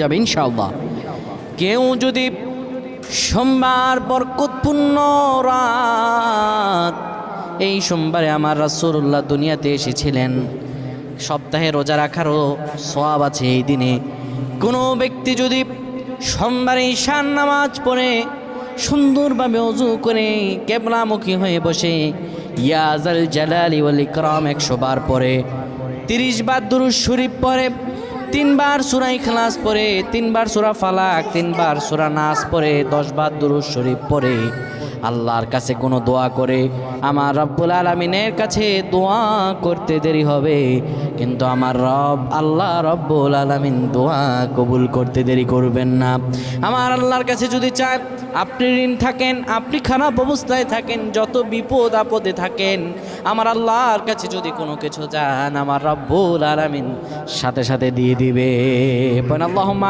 যাবে ইনশাআল্লাহ। কেউ যদি সোমবার বরকতপূর্ণ রাত, এই সোমবারে আমার রাসূলুল্লাহ দুনিয়াতে এসেছিলেন, সপ্তাহে রোজা রাখারও সওয়াব আছে এই দিনে। কোনো ব্যক্তি যদি সোমবারে ঈশার নামাজ পড়ে সুন্দরভাবে ওযু করে কিবলামুখী হয়ে বসে ইয়া যাল জালালি ওয়াল ইকরাম 100 বার পড়ে, 30 বার দুরূদ শরীফ পড়ে, 3 বার সূরা ইখলাস পড়ে, 3 বার সূরা ফালাক, 3 বার সূরা নাস পড়ে, 10 বার দুরূদ শরীফ পড়ে, আল্লাহর কাছে কোনো দোয়া করে, আমার রব্বুল আলামিনের কাছে দোয়া করতে দেরি হবে, কিন্তু আমার রব আল্লাহ রব্বুল আলামিন দোয়া কবুল করতে দেরি করবেন না। আমার আল্লাহর কাছে যদি চান, আপনি ঋণ থাকেন, আপনি খারাপ অবস্থায় থাকেন, যত বিপদ আপদে থাকেন, আমার আল্লাহর কাছে যদি কোনো কিছু চান, আমার রব্বুল আলামিন সাথে সাথে দিয়ে দিবে। আল্লাহুম্মা